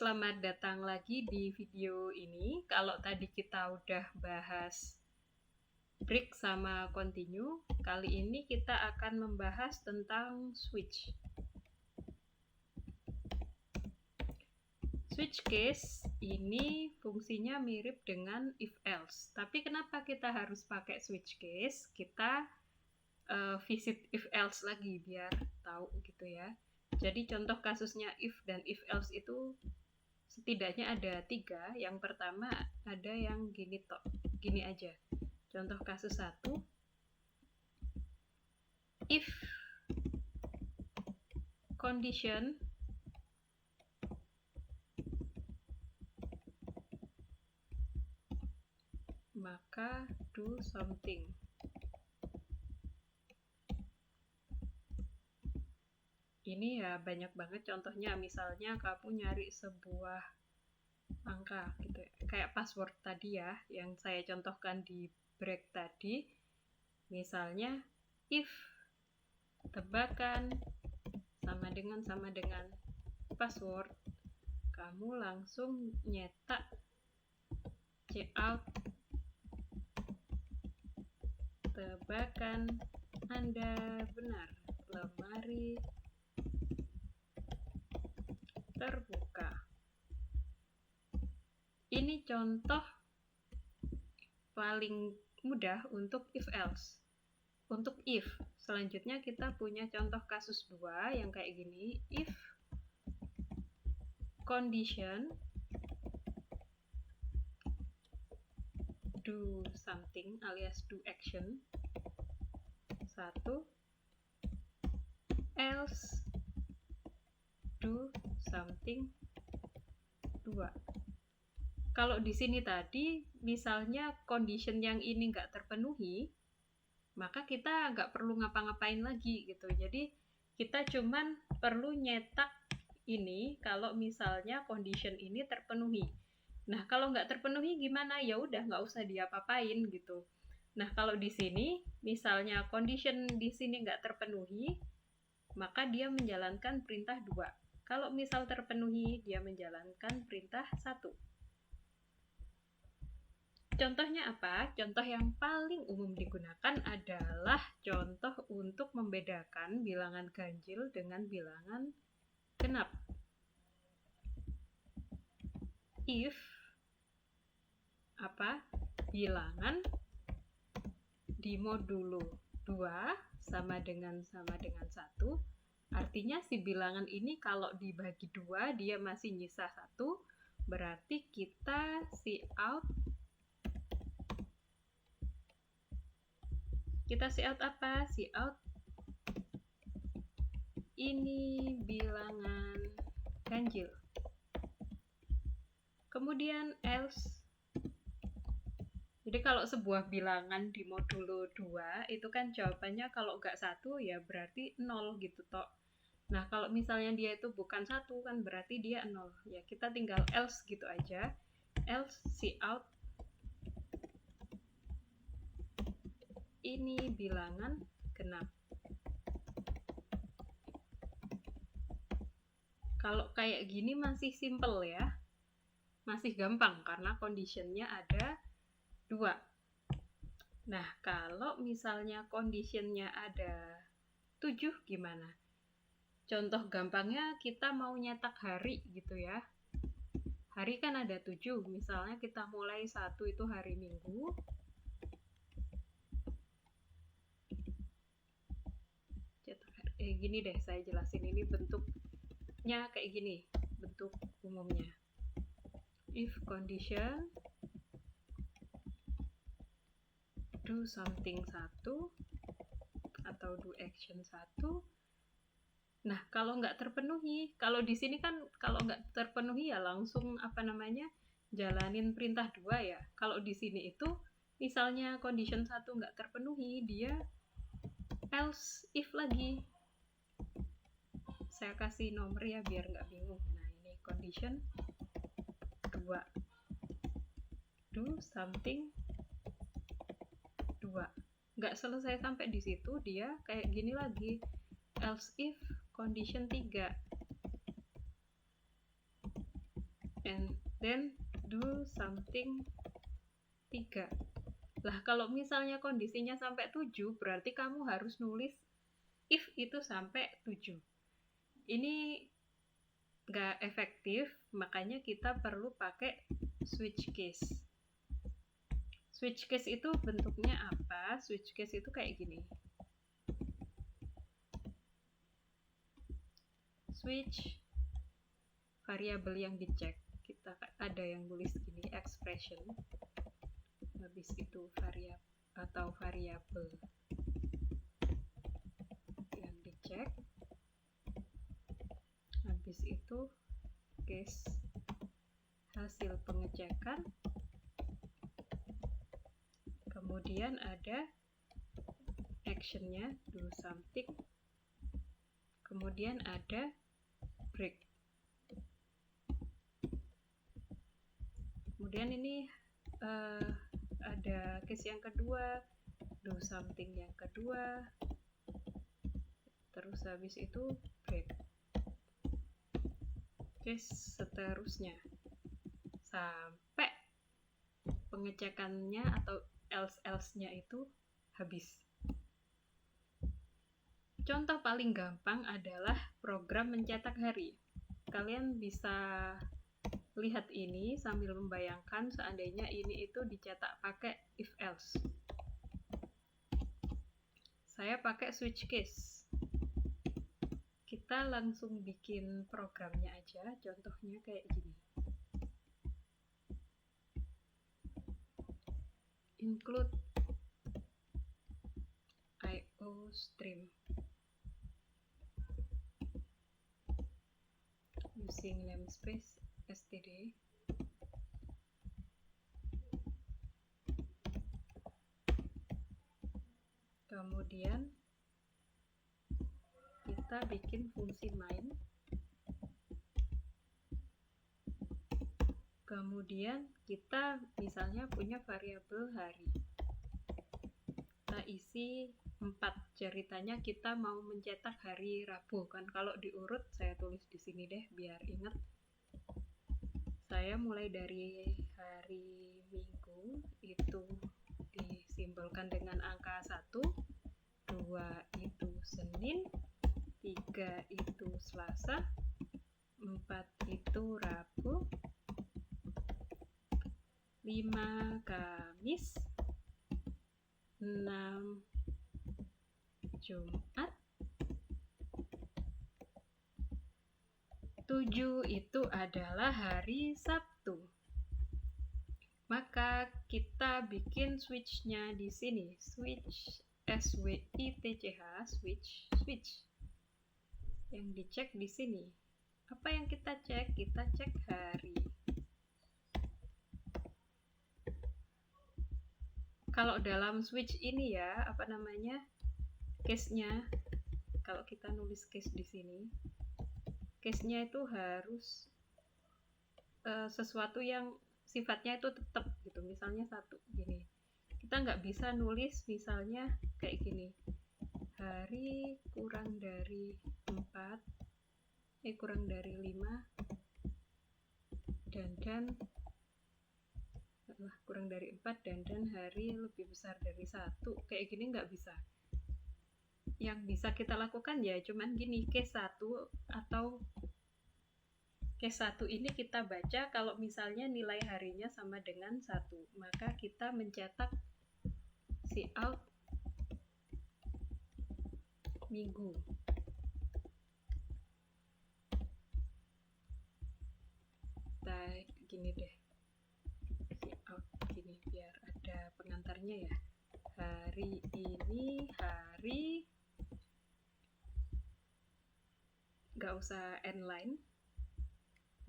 selamat datang lagi di video ini. Kalau tadi kita udah bahas break sama continue, kali ini kita akan membahas tentang switch. Switch case ini fungsinya mirip dengan if else. Tapi kenapa kita harus pakai switch case? Kita visit if else lagi biar tahu gitu ya. Jadi contoh kasusnya if dan if else itu setidaknya ada 3. Yang pertama ada yang gini aja. Contoh kasus 1, if condition maka do something. Ini ya banyak banget contohnya, misalnya kamu nyari sebuah angka gitu ya. Kayak password tadi ya, yang saya contohkan di break tadi. Misalnya if tebakan sama dengan password, kamu langsung nyetak cout tebakan Anda benar, lemari terbuka. Ini contoh paling mudah untuk if else. Untuk if, selanjutnya kita punya contoh kasus 2 yang kayak gini. If condition do something alias do action 1, else do something 2. Kalau di sini tadi misalnya condition yang ini nggak terpenuhi, maka kita nggak perlu ngapa-ngapain lagi gitu. Jadi kita cuman perlu nyetak ini kalau misalnya condition ini terpenuhi. Nah, kalau nggak terpenuhi gimana? Ya udah nggak usah diapa-apain gitu. Nah, kalau di sini misalnya condition di sini nggak terpenuhi, maka dia menjalankan perintah 2. Kalau misal terpenuhi, dia menjalankan perintah 1. Contohnya apa? Contoh yang paling umum digunakan adalah contoh untuk membedakan bilangan ganjil dengan bilangan genap. If bilangan di modulo 2 sama dengan 1, artinya si bilangan ini kalau dibagi 2 dia masih nyisa 1, berarti kita cout apa? Cout ini bilangan ganjil. Kemudian else. Jadi kalau sebuah bilangan di modulo 2 itu kan jawabannya kalau nggak 1 ya berarti 0 gitu toh. Nah, kalau misalnya dia itu bukan 1 kan berarti dia 0. Ya kita tinggal else gitu aja. Else cout ini bilangan genap. Kalau kayak gini masih simple ya. Masih gampang karena conditionnya ada 2. Nah, kalau misalnya conditionnya ada 7 gimana? Contoh gampangnya kita mau nyetak hari gitu ya. Hari kan ada 7, misalnya kita mulai 1 itu hari Minggu. Gini deh saya jelasin, ini bentuknya kayak gini, bentuk umumnya. If condition do something 1 atau do action 1. Nah, kalau nggak terpenuhi, kalau di sini kan kalau nggak terpenuhi ya langsung jalanin perintah 2 ya. Kalau di sini itu misalnya condition 1 nggak terpenuhi, dia else if lagi. Saya kasih nomor ya biar nggak bingung. Nah, ini condition 2. Do something 2. Nggak selesai sampai di situ, dia kayak gini lagi. Else if condition 3. and then do something 3. Lah kalau misalnya kondisinya sampai 7, berarti kamu harus nulis if itu sampai 7. Ini nggak efektif, makanya kita perlu pakai switch case. Switch case itu bentuknya apa? Switch case itu kayak gini. Switch variabel yang dicek. Kita ada yang tulis gini, expression. Habis itu variabel atau variabel yang dicek. Habis itu case hasil pengecekan. Kemudian ada actionnya, do something. Kemudian ada break. Kemudian ini ada case yang kedua, do something yang kedua. Terus habis itu break. Case seterusnya sampai pengecekannya atau else-nya itu habis. Contoh paling gampang adalah program mencetak hari. Kalian bisa lihat ini sambil membayangkan seandainya ini itu dicetak pakai if else. Saya pakai switch case. Kita langsung bikin programnya aja, contohnya kayak gini. Include IO stream using namespace std. Kemudian kita bikin fungsi main. Kemudian kita misalnya punya variabel hari. Kita isi 4. Ceritanya kita mau mencetak hari Rabu kan. Kalau diurut saya tulis di sini deh biar ingat. Saya mulai dari hari Minggu itu disimbolkan dengan angka 1, 2 itu Senin, 3 itu Selasa, 4 itu Rabu, 5 Kamis, 6 Jumat, 7 itu adalah hari Sabtu. Maka kita bikin switch-nya di sini, switch switch. Yang dicek di sini. Apa yang kita cek? Kita cek hari. Kalau dalam switch ini ya, case-nya, kalau kita nulis case di sini, case-nya itu harus sesuatu yang sifatnya itu tetap gitu. Misalnya 1 gini. Kita nggak bisa nulis misalnya kayak gini. Hari kurang dari 5 dan kurang dari 4 dan hari lebih besar dari 1. Kayak gini nggak bisa. Yang bisa kita lakukan ya cuman gini, case 1 atau case 1 ini kita baca kalau misalnya nilai harinya sama dengan 1, maka kita mencetak cout minggu. Kita gini deh, cout gini biar ada pengantarnya ya. Hari ini hari, nggak usah end line,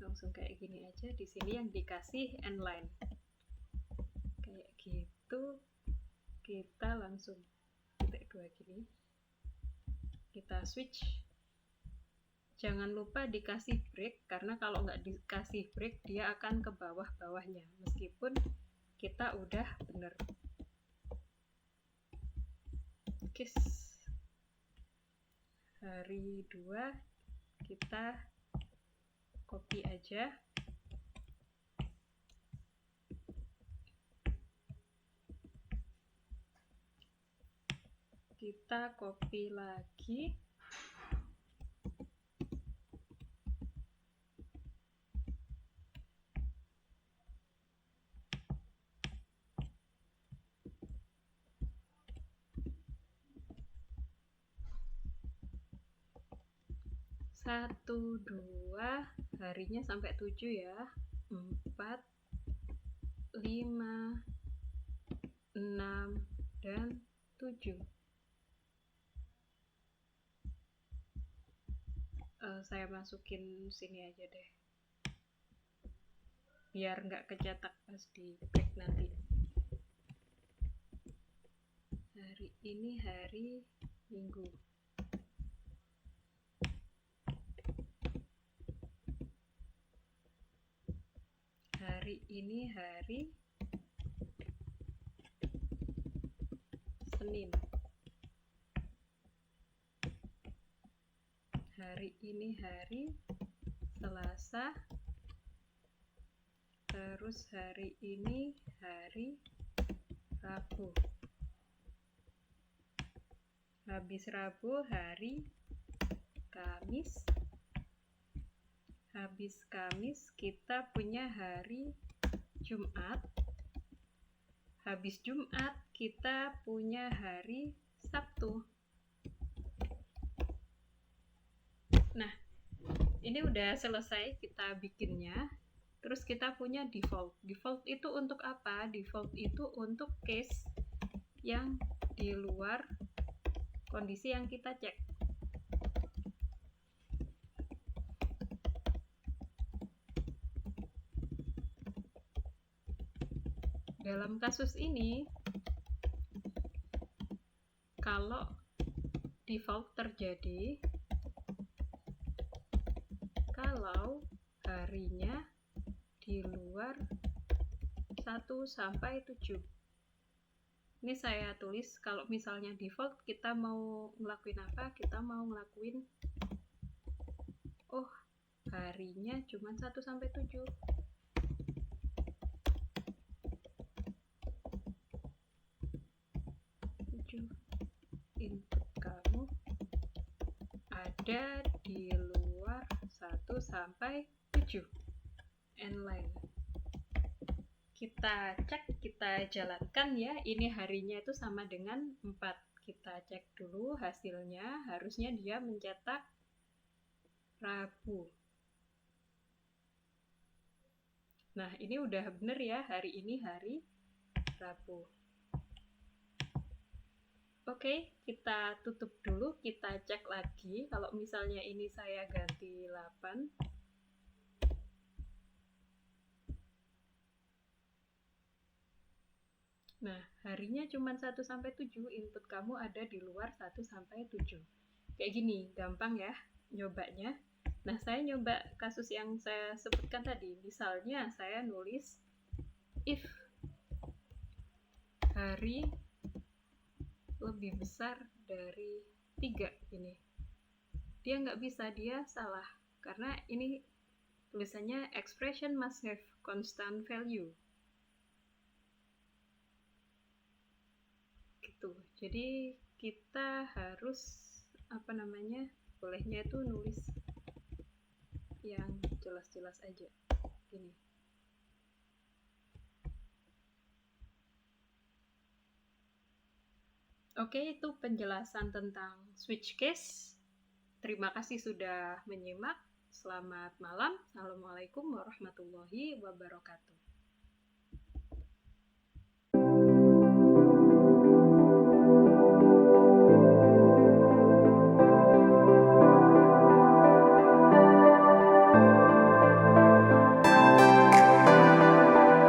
langsung kayak gini aja. Di sini yang dikasih end line kayak gitu. Kita langsung titik 2 gini, kita switch. Jangan lupa dikasih break, karena kalau nggak dikasih break dia akan ke bawah-bawahnya meskipun kita udah bener. Case hari 2 kita copy aja, Kita copy lagi. Satu, dua, harinya sampai 7 ya. 4, 5, 6, dan 7. Saya masukin sini aja deh, biar nggak kecetak pas di break nanti. Hari ini hari Minggu. Hari ini hari Senin. Hari ini hari Selasa. Terus hari ini hari Rabu. Habis Rabu hari Kamis. Habis Kamis kita punya hari Jumat. Habis Jumat kita punya hari Sabtu. Nah, ini udah selesai kita bikinnya. Terus kita punya default. Default itu untuk apa? Default itu untuk case yang di luar kondisi yang kita cek. Dalam kasus ini, kalau default terjadi kalau harinya di luar 1 sampai 7. Ini saya tulis kalau misalnya default kita mau ngelakuin apa? Kita mau ngelakuin harinya cuma 1 sampai 7. Input kamu ada di luar 1 sampai 7. Endline. Kita cek, kita jalankan ya. Ini harinya itu sama dengan 4. Kita cek dulu hasilnya. Harusnya dia mencetak Rabu. Nah, ini udah bener ya. Hari ini hari Rabu. Oke, kita tutup dulu. Kita cek lagi. Kalau misalnya ini saya ganti 8. Nah, harinya cuma 1 sampai 7, input kamu ada di luar 1 sampai 7. Kayak gini, gampang ya nyobanya. Nah, saya nyoba kasus yang saya sebutkan tadi. Misalnya saya nulis if hari lebih besar dari 3 ini. Dia nggak bisa, dia salah. Karena ini tulisannya expression must have constant value. Jadi kita harus bolehnya itu nulis yang jelas-jelas aja gini. Oke, itu penjelasan tentang switch case. Terima kasih sudah menyimak. Selamat malam. Assalamualaikum warahmatullahi wabarakatuh.